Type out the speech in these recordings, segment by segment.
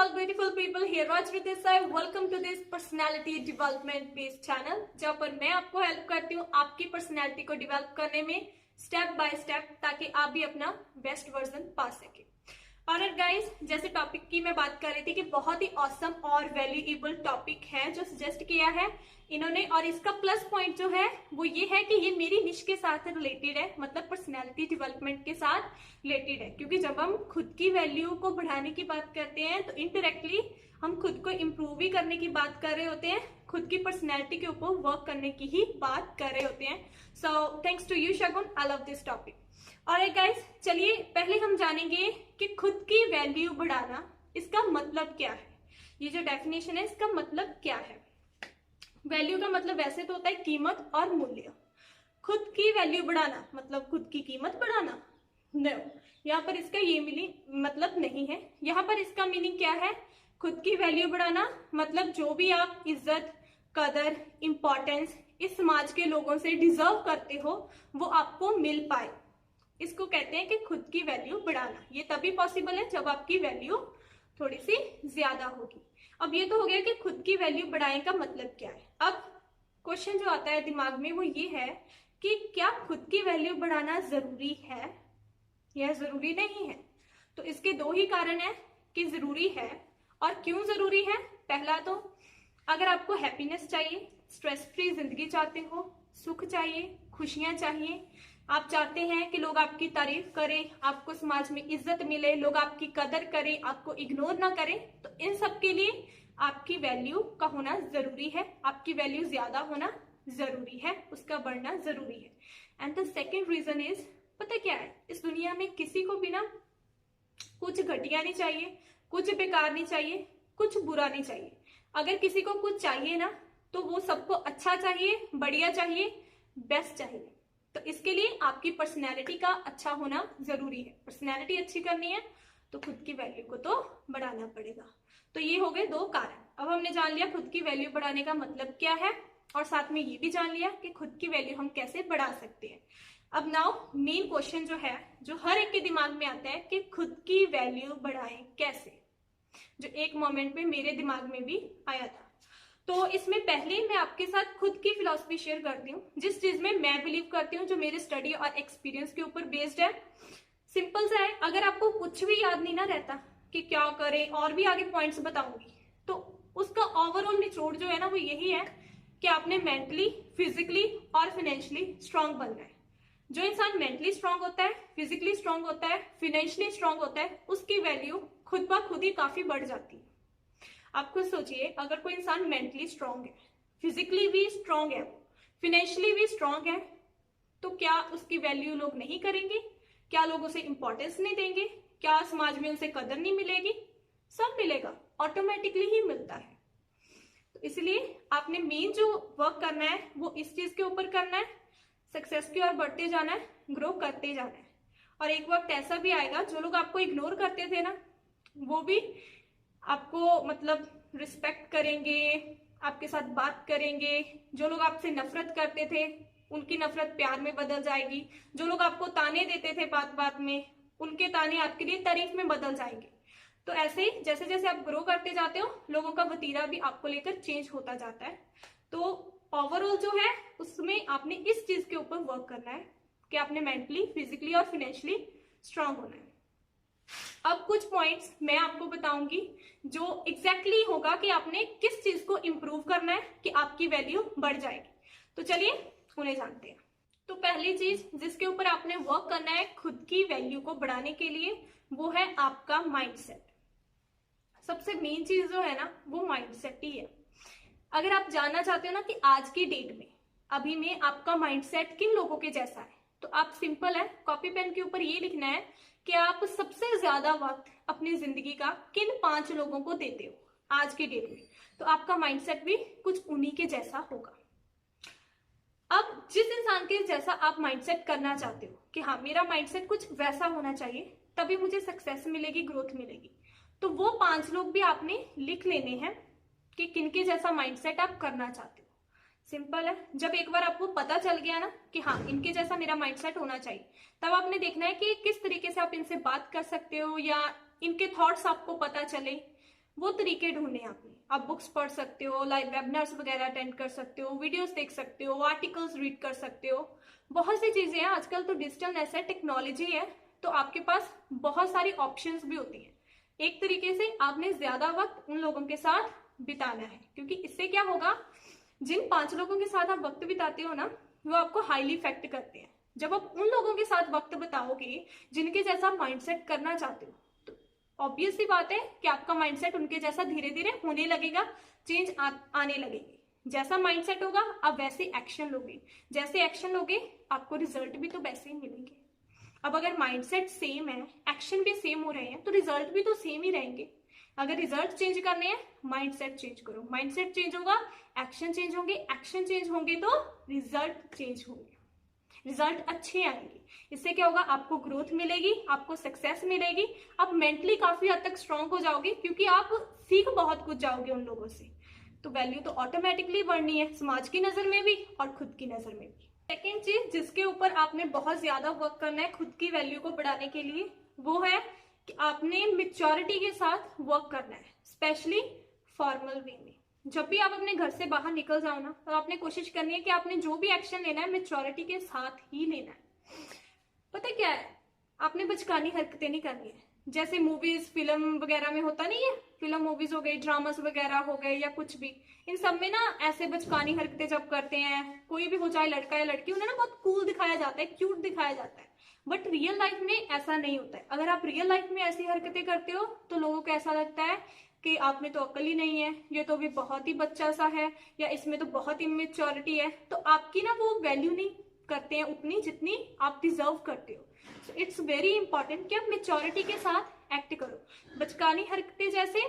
all beautiful people, here Rajvi Desai. Welcome to this personality development based channel जहाँ पर मैं आपको help करती हूँ आपकी पर्सनैलिटी को डेवलप करने में स्टेप बाय स्टेप, ताकि आप भी अपना बेस्ट वर्जन पा सके। और गाइस, जैसे टॉपिक की मैं बात कर रही थी कि बहुत ही ऑसम और वैल्यूएबल टॉपिक है जो सजेस्ट किया है इन्होंने, और इसका प्लस पॉइंट जो है वो ये है कि ये मेरी निश के साथ रिलेटेड है, मतलब पर्सनैलिटी डेवलपमेंट के साथ रिलेटेड है। क्योंकि जब हम खुद की वैल्यू को बढ़ाने की बात करते हैं तो इनडायरेक्टली हम खुद को इम्प्रूव भी करने की बात कर रहे होते हैं, खुद की पर्सनैलिटी के ऊपर वर्क करने की ही बात कर रहे होते हैं। So thanks to you Shagun, I love this topic. और गाइस, चलिए पहले हम जानेंगे कि खुद की वैल्यू बढ़ाना इसका मतलब क्या है। ये जो डेफिनेशन है इसका मतलब क्या है। वैल्यू का मतलब वैसे तो होता है कीमत और मूल्य। खुद की वैल्यू बढ़ाना मतलब खुद की कीमत बढ़ाना, नो, यहाँ पर इसका ये मीनिंग मतलब नहीं है। यहाँ पर इसका मीनिंग क्या है, खुद की वैल्यू बढ़ाना मतलब जो भी आप इज्जत, कदर, इंपॉर्टेंस इस समाज के लोगों से डिजर्व करते हो वो आपको मिल पाए। इसको कहते हैं कि खुद की वैल्यू बढ़ाना। ये तभी पॉसिबल है जब आपकी वैल्यू थोड़ी सी ज्यादा होगी। अब ये तो हो गया कि खुद की वैल्यू बढ़ाने का मतलब क्या है। अब क्वेश्चन जो आता है दिमाग में वो ये है कि क्या खुद की वैल्यू बढ़ाना जरूरी है या जरूरी नहीं है। तो इसके दो ही कारण है कि जरूरी है और क्यों जरूरी है। पहला तो अगर आपको हैप्पीनेस चाहिए, स्ट्रेस फ्री जिंदगी चाहते हो, सुख चाहिए, खुशियां चाहिए, आप चाहते हैं कि लोग आपकी तारीफ करें, आपको समाज में इज्जत मिले, लोग आपकी कदर करें, आपको इग्नोर ना करें, तो इन सब के लिए आपकी वैल्यू का होना जरूरी है, आपकी वैल्यू ज्यादा होना जरूरी है, उसका बढ़ना जरूरी है। And the second reason is, पता क्या है, इस दुनिया में किसी को भी ना कुछ घटिया नहीं चाहिए, कुछ बेकार नहीं चाहिए, कुछ बुरा नहीं चाहिए। अगर किसी को कुछ चाहिए ना तो वो सबको अच्छा चाहिए, बढ़िया चाहिए, बेस्ट चाहिए। तो इसके लिए आपकी पर्सनैलिटी का अच्छा होना जरूरी है। पर्सनैलिटी अच्छी करनी है तो खुद की वैल्यू को तो बढ़ाना पड़ेगा। तो ये हो गए दो कारण। अब हमने जान लिया खुद की वैल्यू बढ़ाने का मतलब क्या है, और साथ में ये भी जान लिया कि खुद की वैल्यू हम कैसे बढ़ा सकते हैं। अब नाउ मेन क्वेश्चन जो है, जो हर एक के दिमाग में आता है कि खुद की वैल्यू बढ़ाएं कैसे, जो एक मोमेंट में मेरे दिमाग में भी आया था। तो इसमें पहले मैं आपके साथ खुद की फिलॉसफी शेयर करती हूँ, जिस चीज में मैं बिलीव करती हूँ, जो मेरे स्टडी और एक्सपीरियंस के ऊपर बेस्ड है। सिंपल सा है, अगर आपको कुछ भी याद नहीं ना रहता कि क्या करें, और भी आगे पॉइंट्स बताऊंगी, तो उसका ओवरऑल निचोड़ जो है ना वो यही है कि आपने मेंटली, फिजिकली और फाइनेंशियली स्ट्रांग बनना है। जो इंसान मेंटली स्ट्रांग होता है, फिजिकली स्ट्रांग होता है, फाइनेंशियली स्ट्रांग होता है, उसकी वैल्यू खुद ब खुद ही काफी बढ़ जाती है। आप खुद सोचिए, अगर कोई इंसान मेंटली स्ट्रांग है, फिजिकली भी स्ट्रांग है, फाइनेंशियली भी स्ट्रांग है, तो क्या उसकी वैल्यू लोग नहीं करेंगे? क्या लोग उसे इंपॉर्टेंस नहीं देंगे? क्या समाज में उसे कदर नहीं मिलेगी? सब मिलेगा, ऑटोमेटिकली ही मिलता है। तो इसलिए आपने मेन जो वर्क करना है वो इस चीज के ऊपर करना है, सक्सेस की ओर बढ़ते जाना है, ग्रो करते जाना है। और एक वक्त ऐसा भी आएगा जो लोग आपको इग्नोर करते थे ना वो भी आपको मतलब रिस्पेक्ट करेंगे, आपके साथ बात करेंगे। जो लोग आपसे नफरत करते थे उनकी नफरत प्यार में बदल जाएगी। जो लोग आपको ताने देते थे बात बात में, उनके ताने आपके लिए तारीफ में बदल जाएंगे। तो ऐसे ही जैसे जैसे आप ग्रो करते जाते हो, लोगों का वतीरा भी आपको लेकर चेंज होता जाता है। तो ओवरऑल जो है उसमें आपने इस चीज के ऊपर वर्क करना है कि आपने मेंटली, फिजिकली और फाइनेंशियली स्ट्रांग होना है। अब कुछ पॉइंट्स मैं आपको बताऊंगी जो एग्जैक्टली होगा कि आपने किस चीज को इंप्रूव करना है कि आपकी वैल्यू बढ़ जाएगी। तो चलिए उन्हें जानते हैं। तो पहली चीज जिसके ऊपर आपने वर्क करना है खुद की वैल्यू को बढ़ाने के लिए वो है आपका माइंडसेट। सबसे मेन चीज जो है ना वो माइंडसेट ही है। अगर आप जानना चाहते हो ना कि आज की डेट में, अभी में आपका माइंडसेट किन लोगों के जैसा है, तो आप सिंपल है, कॉपी पेन के ऊपर ये लिखना है कि आप सबसे ज्यादा वक्त अपनी जिंदगी का किन 5 लोगों को देते हो आज की डेट में। तो आपका माइंडसेट भी कुछ उन्हीं के जैसा होगा। अब जिस इंसान के जैसा आप माइंडसेट करना चाहते हो कि हाँ मेरा माइंडसेट कुछ वैसा होना चाहिए तभी मुझे सक्सेस मिलेगी, ग्रोथ मिलेगी, तो वो 5 लोग भी आपने लिख लेने हैं कि किनके जैसा माइंडसेट आप करना चाहते हो। सिंपल है, जब एक बार आपको पता चल गया ना कि हाँ इनके जैसा मेरा माइंडसेट होना चाहिए, तब आपने देखना है कि किस तरीके से आप इनसे बात कर सकते हो या इनके थॉट्स आपको पता चले, वो तरीके ढूंढने आपने। आप बुक्स पढ़ सकते हो, लाइव वेबिनार्स वगैरह अटेंड कर सकते हो, वीडियोस देख सकते हो, आर्टिकल्स रीड कर सकते हो, बहुत सी चीजें हैं। आजकल तो डिजिटलनेस है, टेक्नोलॉजी है, तो आपके पास बहुत सारी ऑप्शंस भी होती हैं। एक तरीके से आपने ज्यादा वक्त उन लोगों के साथ बिताना है, क्योंकि इससे क्या होगा, जिन 5 लोगों के साथ आप वक्त बिताते हो ना, वो आपको हाईली इफेक्ट करते हैं। जब आप उन लोगों के साथ वक्त बिताओगे जिनके जैसा माइंडसेट करना चाहते हो, तो ऑब्वियस सी बात है कि आपका माइंडसेट उनके जैसा धीरे धीरे होने लगेगा, चेंज आने लगेगी। जैसा माइंडसेट होगा आप वैसे एक्शन लोगे, जैसे एक्शन लोगे आपको रिजल्ट भी तो वैसे ही मिलेंगे। अब अगर माइंडसेट सेम है, एक्शन भी सेम हो रहे हैं, तो रिजल्ट भी तो सेम ही रहेंगे। अगर रिजल्ट चेंज करने हैं, माइंडसेट चेंज करो, माइंडसेट चेंज होगा, एक्शन चेंज होंगे, एक्शन चेंज होंगे तो रिजल्ट चेंज होंगे, रिजल्ट अच्छे आएंगे। इससे क्या होगा, आपको ग्रोथ मिलेगी, आपको सक्सेस मिलेगी, आप मेंटली काफी हद तक स्ट्रांग हो जाओगे, क्योंकि आप सीख बहुत कुछ जाओगे उन लोगों से। तो वैल्यू तो ऑटोमेटिकली बढ़नी है, समाज की नजर में भी और खुद की नजर में भी। सेकेंड चीज जिसके ऊपर आपने बहुत ज्यादा वर्क करना है खुद की वैल्यू को बढ़ाने के लिए, वो है कि आपने मैच्योरिटी के साथ वर्क करना है, स्पेशली फॉर्मल वे में। जब भी आप अपने घर से बाहर निकल जाओ ना, तो आपने कोशिश करनी है कि आपने जो भी एक्शन लेना है मैच्योरिटी के साथ ही लेना है। पता क्या है, आपने बचकानी हरकतें नहीं करनी है। जैसे मूवीज फिल्म वगैरह में होता नहीं है, फिल्म मूवीज हो गई, ड्रामास वगैरह हो गए या कुछ भी, इन सब में ना ऐसे बचकानी हरकतें जब करते हैं, कोई भी हो, चाहे लड़का या लड़की, उन्हें ना बहुत कूल दिखाया जाता है, क्यूट दिखाया जाता है। बट रियल लाइफ में ऐसा नहीं होता है। अगर आप रियल लाइफ में ऐसी हरकतें करते हो तो लोगों को ऐसा लगता है कि आप में तो अक्ल ही नहीं है, ये तो भी बहुत ही बच्चा सा है, या इसमें तो बहुत इमेच्योरिटी है। तो आपकी ना वो वैल्यू नहीं करते हैं उतनी जितनी आप डिजर्व करते हो। सो इट्स वेरी इंपॉर्टेंट कि आप मेच्योरिटी के साथ एक्ट करो। बचकानी हरकतें जैसे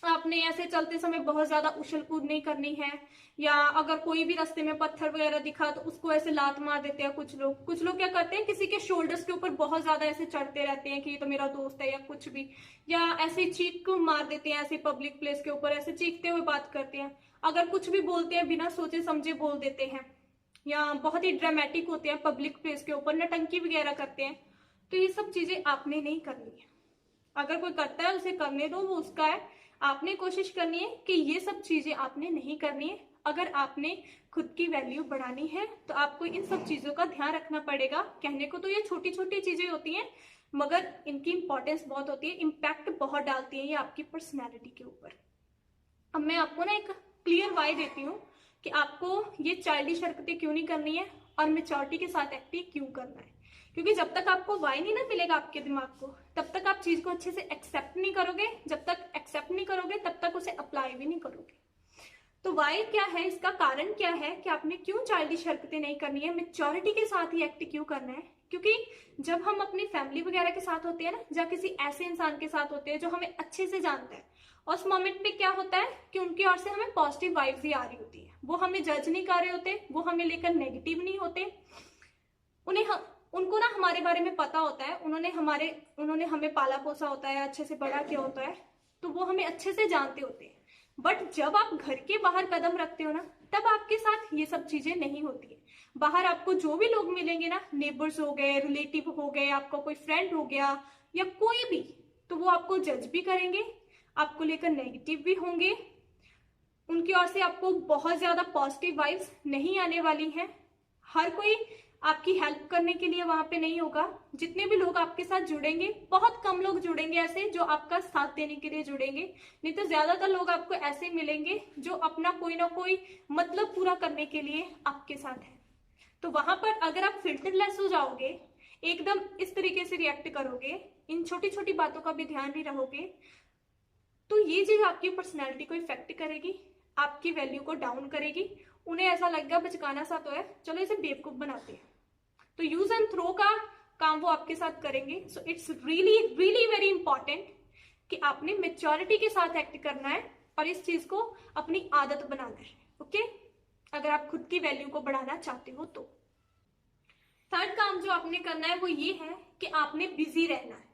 आपने ऐसे चलते समय बहुत ज्यादा उछल कूद नहीं करनी है, या अगर कोई भी रास्ते में पत्थर वगैरह दिखा तो उसको ऐसे लात मार देते हैं कुछ लोग क्या करते हैं, किसी के शोल्डर्स के ऊपर बहुत ज्यादा ऐसे चढ़ते रहते हैं कि ये तो मेरा दोस्त है या कुछ भी, या ऐसे चीख मार देते हैं, ऐसे पब्लिक प्लेस के ऊपर ऐसे चीखते हुए बात करते हैं। अगर कुछ भी बोलते हैं बिना सोचे समझे बोल देते हैं, या बहुत ही ड्रामेटिक होते हैं पब्लिक प्लेस के ऊपर, नटंकी वगैरह करते हैं। तो ये सब चीजें आपने नहीं करनी है। अगर कोई करता है उसे करने दो, वो उसका है। आपने कोशिश करनी है कि ये सब चीजें आपने नहीं करनी है। अगर आपने खुद की वैल्यू बढ़ानी है तो आपको इन सब चीजों का ध्यान रखना पड़ेगा। कहने को तो ये छोटी छोटी चीजें होती हैं, मगर इनकी इंपॉर्टेंस बहुत होती है, इम्पैक्ट बहुत डालती है ये आपकी पर्सनैलिटी के ऊपर। अब मैं आपको ना एक क्लियर वाई देती हूँ कि आपको ये चाइल्डिश हरकतें क्यों नहीं करनी है और मैच्योरिटी के साथ एक्ट क्यों करना है। क्योंकि जब तक आपको वाई नहीं ना मिलेगा आपके दिमाग को, तब तक आप चीज को अच्छे से एक्सेप्ट नहीं करोगे। जब तक एक्सेप्ट नहीं करोगे तब तक उसे अप्लाई भी नहीं करोगे। तो वाई क्या है, इसका कारण क्या है कि आपने क्यों चाइल्डिश हरकतें नहीं करनी है, मैच्योरिटी के साथ ही एक्ट क्यों करना है। क्योंकि जब हम अपनी फैमिली वगैरह के साथ होते हैं ना, या किसी ऐसे इंसान के साथ होते हैं जो हमें अच्छे से जानता है, उस मोमेंट पे क्या होता है कि उनकी ओर से हमें पॉजिटिव वाइब्स ही आ रही होती है। वो हमें जज नहीं कर रहे होते, वो हमें लेकर नेगेटिव नहीं होते। उनको ना हमारे बारे में पता होता है, उन्होंने हमें पाला पोसा होता है, अच्छे से बड़ा किया होता है, तो वो हमें अच्छे से जानते होते हैं। बट जब आप घर के बाहर कदम रखते हो ना, तब आपके साथ ये सब चीजें नहीं होती है। बाहर आपको जो भी लोग मिलेंगे ना, नेबर्स हो गए, रिलेटिव हो गए, आपका कोई फ्रेंड हो गया या कोई भी, तो वो आपको जज भी करेंगे, आपको लेकर नेगेटिव भी होंगे। उनकी ओर से आपको बहुत ज्यादा पॉजिटिव वाइब्स नहीं आने वाली हैं। हर कोई आपकी हेल्प करने के लिए वहां पे नहीं होगा। जितने भी लोग आपके साथ जुड़ेंगे, बहुत कम लोग जुड़ेंगे ऐसे जो आपका साथ देने के लिए जुड़ेंगे, नहीं तो ज्यादातर लोग आपको ऐसे मिलेंगे जो अपना कोई ना कोई मतलब पूरा करने के लिए आपके साथ है। तो वहां पर अगर आप फिल्टरलेस हो जाओगे, एकदम इस तरीके से रिएक्ट करोगे, इन छोटी छोटी बातों का भी ध्यान नहीं रहोगे, तो ये चीज आपकी पर्सनैलिटी को इफेक्ट करेगी, आपकी वैल्यू को डाउन करेगी। उन्हें ऐसा लगेगा बचकाना सा तो है, चलो इसे बेवकूफ बनाते हैं। तो यूज एंड थ्रो का काम वो आपके साथ करेंगे। So it's really really very important कि आपने मेच्योरिटी के साथ एक्ट करना है और इस चीज को अपनी आदत बनाना है। ओके, अगर आप खुद की वैल्यू को बढ़ाना चाहते हो तो। थर्ड काम जो आपने करना है वो ये है कि आपने बिजी रहना है,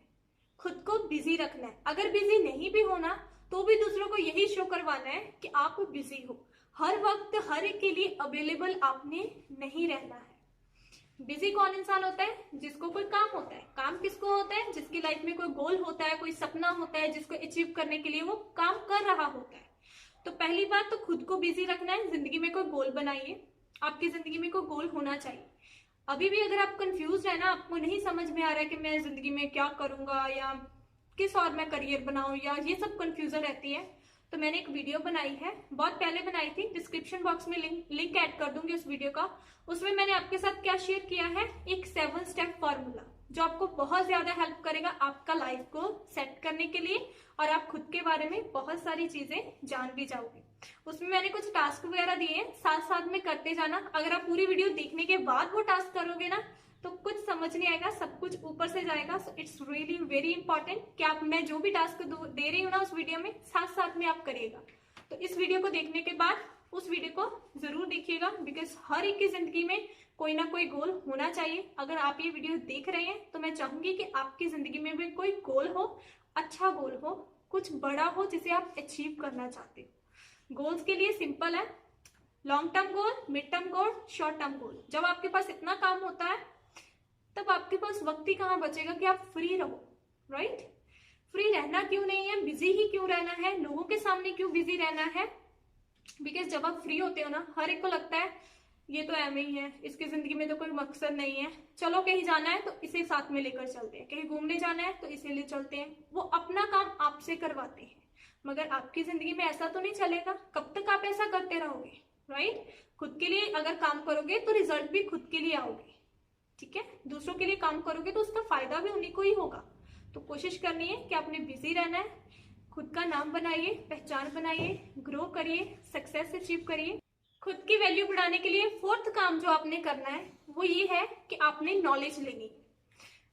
खुद को बिजी रखना है। अगर बिजी नहीं भी होना तो भी दूसरों को यही शो करवाना है कि आप बिजी हो। हर वक्त हर एक के लिए अवेलेबल आपने नहीं रहना है। बिजी कौन इंसान होता है? जिसको कोई काम होता है। काम किसको होता है? जिसकी लाइफ में कोई गोल होता है, कोई सपना होता है, जिसको अचीव करने के लिए वो काम कर रहा होता है। तो पहली बात तो खुद को बिजी रखना है, जिंदगी में कोई गोल बनाइए। आपकी जिंदगी में कोई गोल होना चाहिए। अभी भी अगर आप कंफ्यूज है ना, आपको नहीं समझ में आ रहा है कि मैं जिंदगी में क्या करूंगा या किस और मैं करियर बनाऊं, या ये सब कंफ्यूजन रहती है, तो मैंने एक वीडियो बनाई है, बहुत पहले बनाई थी, डिस्क्रिप्शन बॉक्स में लिंक ऐड कर दूंगी उस वीडियो का। उसमें मैंने आपके साथ क्या शेयर किया है, एक 7 स्टेप फॉर्मूला जो आपको बहुत ज्यादा हेल्प करेगा आपका लाइफ को सेट करने के लिए, और आप खुद के बारे में बहुत सारी चीजें जान भी जाओगे। उसमें मैंने कुछ टास्क वगैरह दिए हैं, साथ साथ में करते जाना। अगर आप पूरी वीडियो देखने के बाद वो टास्क करोगे ना, तो कुछ समझ नहीं आएगा, सब कुछ ऊपर से जाएगा। So it's really very important कि आप, मैं जो भी टास्क दे रही हूँ ना उस वीडियो में, साथ साथ में आप करिएगा। तो इस वीडियो को देखने के बाद उस वीडियो को जरूर देखिएगा, बिकॉज हर एक की जिंदगी में कोई ना कोई गोल होना चाहिए। अगर आप ये वीडियो देख रहे हैं तो मैं चाहूंगी कि आपकी जिंदगी में भी कोई गोल हो, अच्छा गोल हो, कुछ बड़ा हो जिसे आप अचीव करना चाहते हो। गोल्स के लिए सिंपल है, long term goal, mid term goal, short term goal. जब आपके पास इतना काम होता है तब आपके पास वक्त ही कहाँ बचेगा कि आप फ्री रहो, राइट? फ्री रहना क्यों नहीं है, बिजी ही क्यों रहना है, लोगों के सामने क्यों बिजी रहना है? बिकॉज जब आप फ्री होते हो ना, हर एक को लगता है ये तो एम ही है, इसकी जिंदगी में तो कोई मकसद नहीं है, चलो कहीं जाना है तो इसे साथ में लेकर चलते हैं, कहीं घूमने जाना है तो इसे ले चलते हैं। वो अपना काम आपसे करवाते हैं, मगर आपकी जिंदगी में ऐसा तो नहीं चलेगा। कब तक आप ऐसा करते रहोगे, राइट? खुद के लिए अगर काम करोगे तो रिजल्ट भी खुद के लिए आओगे, ठीक है? दूसरों के लिए काम करोगे तो उसका फायदा भी उन्हीं को ही होगा। तो कोशिश करनी है कि आपने बिजी रहना है, खुद का नाम बनाइए, पहचान बनाइए, ग्रो करिए, सक्सेस अचीव करिए। खुद की वैल्यू बढ़ाने के लिए 4th काम जो आपने करना है वो ये है कि आपने नॉलेज लेनी है।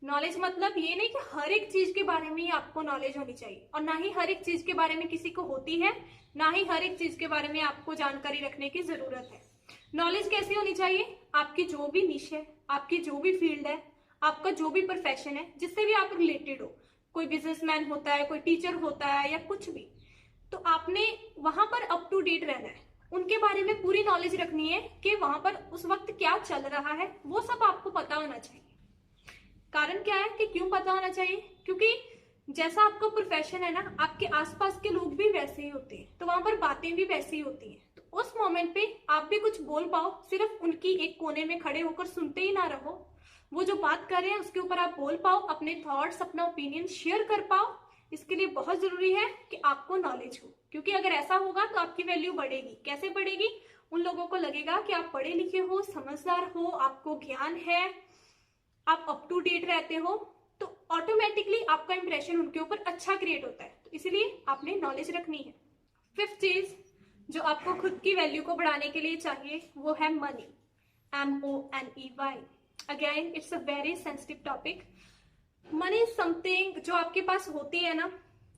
नॉलेज मतलब ये नहीं कि हर एक चीज के बारे में ही आपको नॉलेज होनी चाहिए, और ना ही हर एक चीज के बारे में किसी को होती है, ना ही हर एक चीज के बारे में आपको जानकारी रखने की जरूरत है। नॉलेज कैसी होनी चाहिए? आपकी जो भी निश है, आपकी जो भी फील्ड है, आपका जो भी प्रोफेशन है, जिससे भी आप रिलेटेड हो, कोई बिजनेसमैन होता है, कोई टीचर होता है, या कुछ भी, तो आपने वहां पर अप टू डेट रहना है, उनके बारे में पूरी नॉलेज रखनी है कि वहां पर उस वक्त क्या चल रहा है, वो सब आपको पता होना चाहिए। कारण क्या है कि क्यों पता होना चाहिए? क्योंकि जैसा आपका प्रोफेशन है ना, आपके आसपास के लोग भी वैसे ही होते हैं, तो वहां पर बातें भी वैसी ही होती हैं। तो उस मोमेंट पे आप भी कुछ बोल पाओ, सिर्फ उनकी एक कोने में खड़े होकर सुनते ही ना रहो, वो जो बात कर रहे हैं उसके ऊपर आप बोल पाओ, अपने थॉट्स, अपना ओपिनियन शेयर कर पाओ। इसके लिए बहुत जरूरी है कि आपको नॉलेज हो, क्योंकि अगर ऐसा होगा तो आपकी वैल्यू बढ़ेगी। कैसे बढ़ेगी? उन लोगों को लगेगा कि आप पढ़े लिखे हो, समझदार हो, आपको ज्ञान है, आप अप टू डेट रहते हो, तो ऑटोमेटिकली आपका इंप्रेशन उनके ऊपर अच्छा क्रिएट होता है। तो इसलिए आपने नॉलेज रखनी है। 5th चीज जो आपको खुद की वैल्यू को बढ़ाने के लिए चाहिए वो है money, MONEY। Again it's a very sensitive topic. Money something जो आपके पास होती है ना,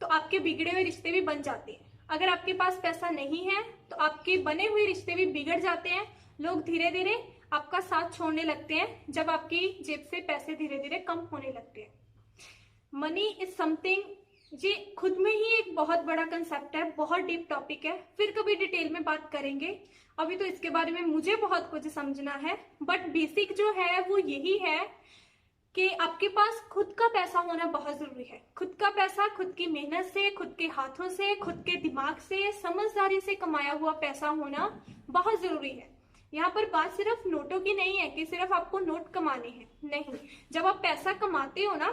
तो आपके बिगड़े हुए रिश्ते भी बन जाते हैं। अगर आपके पास पैसा नहीं है तो आपके बने हुए रिश्ते भी बिगड़ जाते हैं। लोग धीरे धीरे आपका साथ छोड़ने लगते हैं जब आपकी जेब से पैसे धीरे धीरे कम होने लगते हैं। मनी इज समथिंग, ये खुद में ही एक बहुत बड़ा कंसेप्ट है, बहुत डीप टॉपिक है, फिर कभी डिटेल में बात करेंगे। अभी तो इसके बारे में मुझे बहुत कुछ समझना है, बट बेसिक जो है वो यही है कि आपके पास खुद का पैसा होना बहुत जरूरी है। खुद का पैसा खुद की मेहनत से, खुद के हाथों से, खुद के दिमाग से, समझदारी से कमाया हुआ पैसा होना बहुत जरूरी है। यहाँ पर बात सिर्फ नोटों की नहीं है कि सिर्फ आपको नोट कमाने हैं, नहीं। जब आप पैसा कमाते हो ना,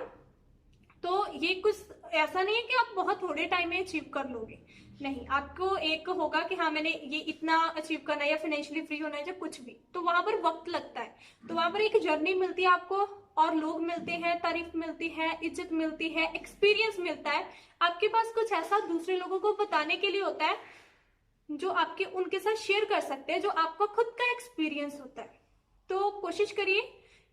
तो ये कुछ ऐसा नहीं है कि आप बहुत थोड़े टाइम में अचीव कर लोगे, नहीं। आपको एक होगा कि हाँ मैंने ये इतना अचीव करना है या फाइनेंशियली फ्री होना है या कुछ भी, तो वहां पर वक्त लगता है। तो वहां पर एक जर्नी मिलती है आपको, और लोग मिलते हैं, तारीफ मिलती है, इज्जत मिलती है, एक्सपीरियंस मिलता है। आपके पास कुछ ऐसा दूसरे लोगों को बताने के लिए होता है जो आपके उनके साथ शेयर कर सकते हैं, जो आपका खुद का एक्सपीरियंस होता है। तो कोशिश करिए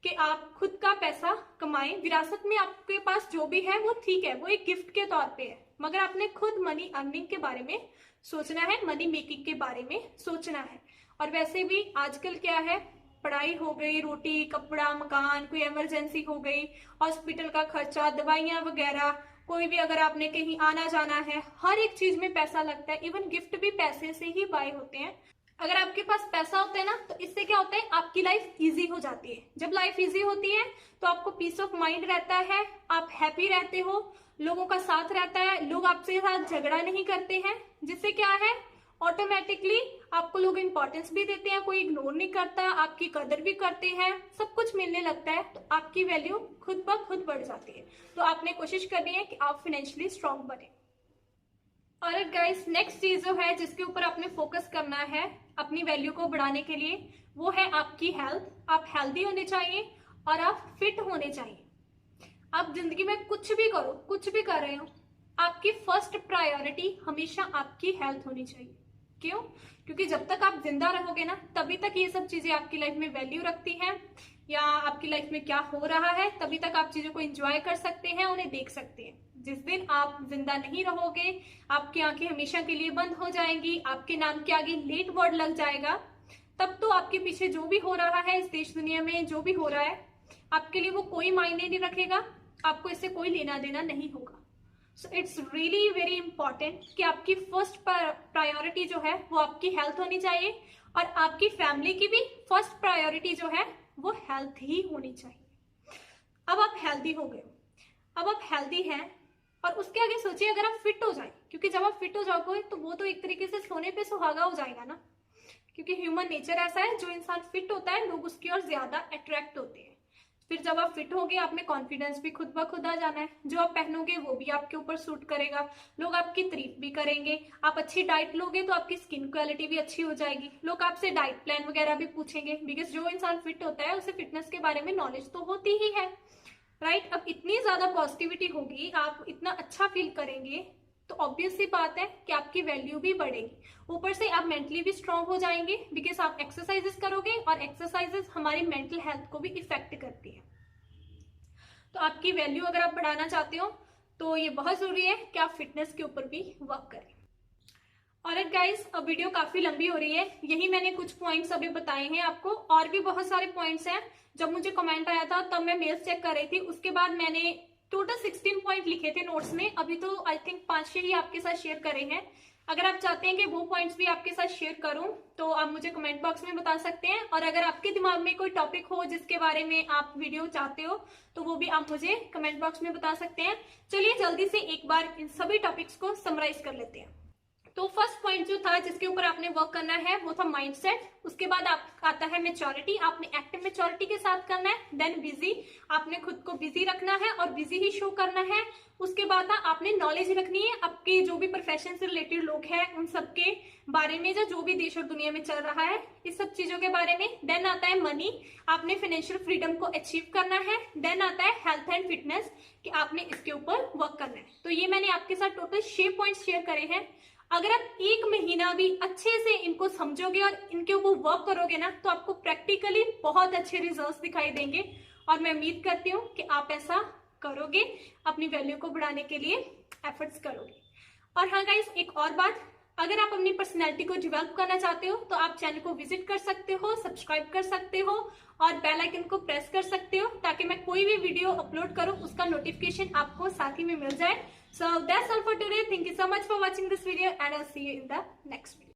कि आप खुद का पैसा कमाएं। विरासत में आपके पास जो भी है वो ठीक है, वो एक गिफ्ट के तौर पे है, मगर आपने खुद मनी अर्निंग के बारे में सोचना है, मनी मेकिंग के बारे में सोचना है। और वैसे भी आजकल क्या है, पढ़ाई हो गई, रोटी कपड़ा मकान, कोई इमरजेंसी हो गई, हॉस्पिटल का खर्चा, दवाइयां वगैरह, कोई भी अगर आपने कहीं आना जाना है, हर एक चीज में पैसा लगता है। इवन गिफ्ट भी पैसे से ही बाय होते हैं। अगर आपके पास पैसा होता है ना, तो इससे क्या होता है, आपकी लाइफ इजी हो जाती है। जब लाइफ इजी होती है तो आपको पीस ऑफ माइंड रहता है, आप हैप्पी रहते हो, लोगों का साथ रहता है, लोग आपसे साथ झगड़ा नहीं करते हैं, जिससे क्या है, ऑटोमेटिकली आपको लोग इंपॉर्टेंस भी देते हैं, कोई इग्नोर नहीं करता, आपकी कदर भी करते हैं, सब कुछ मिलने लगता है, तो आपकी वैल्यू खुद ब खुद बढ़ जाती है। तो आपने कोशिश करनी है कि आप फाइनेंशियली स्ट्रांग बने। और गाइस, नेक्स्ट चीज जो है जिसके ऊपर आपने फोकस करना है अपनी वैल्यू को बढ़ाने के लिए, वो है आपकी हेल्थ। आप हेल्दी होने चाहिए और आप फिट होने चाहिए। आप जिंदगी में कुछ भी करो, कुछ भी कर रहे हो, आपकी फर्स्ट प्रायोरिटी हमेशा आपकी हेल्थ होनी चाहिए। क्यों? क्योंकि जब तक आप जिंदा रहोगे ना, तभी तक ये सब चीजें आपकी लाइफ में वैल्यू रखती हैं, या आपकी लाइफ में क्या हो रहा है तभी तक आप चीजों को एंजॉय कर सकते हैं, उन्हें देख सकते हैं। जिस दिन आप जिंदा नहीं रहोगे, आपकी आंखें हमेशा के लिए बंद हो जाएंगी, आपके नाम के आगे लेट वर्ड लग जाएगा, तब तो आपके पीछे जो भी हो रहा है इस देश दुनिया में, जो भी हो रहा है, आपके लिए वो कोई मायने नहीं रखेगा, आपको इससे कोई लेना देना नहीं होगा। So it's really very important कि आपकी फर्स्ट प्रायोरिटी जो है वो आपकी हेल्थ होनी चाहिए, और आपकी फैमिली की भी फर्स्ट प्रायोरिटी जो है वो हेल्थ ही होनी चाहिए। अब आप हेल्दी हो गए, अब आप हेल्दी हैं, और उसके आगे सोचिए अगर आप फिट हो जाए, क्योंकि जब आप फिट हो जाओगे तो वो तो एक तरीके से सोने पे सुहागा हो जाएगा ना, क्योंकि ह्यूमन नेचर ऐसा है, जो इंसान फिट होता है लोग उसकी ओर ज्यादा अट्रैक्ट होते हैं। फिर जब आप फिट होगे, आप में कॉन्फिडेंस भी खुद ब खुद आ जाना है, जो आप पहनोगे वो भी आपके ऊपर सूट करेगा, लोग आपकी तारीफ भी करेंगे। आप अच्छी डाइट लोगे तो आपकी स्किन क्वालिटी भी अच्छी हो जाएगी, लोग आपसे डाइट प्लान वगैरह भी पूछेंगे, बिकॉज जो इंसान फिट होता है उसे फिटनेस के बारे में नॉलेज तो होती ही है, राइट। अब इतनी ज्यादा पॉजिटिविटी होगी, आप इतना अच्छा फील करेंगे, तो ऑब्वियस सी बात है कि आपकी वैल्यू भी बढ़ेगी। ऊपर से आप मेंटली भी स्ट्रांग हो जाएंगे, बिकॉज आप एक्सरसाइजेस करोगे, और एक्सरसाइजेस हमारी मेंटल हेल्थ को भी इफेक्ट करती है। तो आपकी वैल्यू अगर आप बढ़ाना चाहते हो तो ये बहुत जरूरी है कि आप फिटनेस के ऊपर भी वर्क करें। और गाइस, अब वीडियो काफी लंबी हो रही है, यही मैंने कुछ पॉइंट्स अभी बताए हैं आपको, और भी बहुत सारे पॉइंट्स हैं। जब मुझे कमेंट आया था तब मैं मेल्स चेक कर रही थी, उसके बाद मैंने टोटल 16 पॉइंट लिखे थे नोट्स में, अभी तो आई थिंक 5-6 ही आपके साथ शेयर करे हैं। अगर आप चाहते हैं कि वो पॉइंट्स भी आपके साथ शेयर करूं तो आप मुझे कमेंट बॉक्स में बता सकते हैं, और अगर आपके दिमाग में कोई टॉपिक हो जिसके बारे में आप वीडियो चाहते हो तो वो भी आप मुझे कमेंट बॉक्स में बता सकते हैं। चलिए जल्दी से एक बार इन सभी टॉपिक्स को समराइज कर लेते हैं। तो फर्स्ट पॉइंट जो था जिसके ऊपर आपने वर्क करना है वो था माइंडसेट। उसके बाद आता है मैच्योरिटी, आपने एक्टिव मैच्योरिटी के साथ करना है। देन बिजी, आपने खुद को बिजी रखना है और बिजी ही शो करना है। उसके बाद आपने नॉलेज रखनी है, आपके जो भी प्रोफेशन से रिलेटेड लोग हैं उन सबके बारे में, जो भी देश और दुनिया में चल रहा है इस सब चीजों के बारे में। देन आता है मनी, आपने फाइनेंशियल फ्रीडम को अचीव करना है। देन आता है हेल्थ एंड फिटनेस, कि आपने इसके ऊपर वर्क करना है। तो ये मैंने आपके साथ टोटल 6 पॉइंट्स शेयर करे हैं। अगर आप 1 महीना भी अच्छे से इनको समझोगे और इनके ऊपर वर्क करोगे ना, तो आपको प्रैक्टिकली बहुत अच्छे रिजल्ट्स दिखाई देंगे, और मैं उम्मीद करती हूँ कि आप ऐसा करोगे, अपनी वैल्यू को बढ़ाने के लिए एफर्ट्स करोगे। और हाँ गाइस, एक और बात, अगर आप अपनी पर्सनैलिटी को डेवलप करना चाहते हो तो आप चैनल को विजिट कर सकते हो, सब्सक्राइब कर सकते हो, और बेल आइकन को प्रेस कर सकते हो, ताकि मैं कोई भी वीडियो अपलोड करूं उसका नोटिफिकेशन आपको साथ ही में मिल जाए। So that's all for today. Thank you so much for watching this video, and I'll see you in the next video.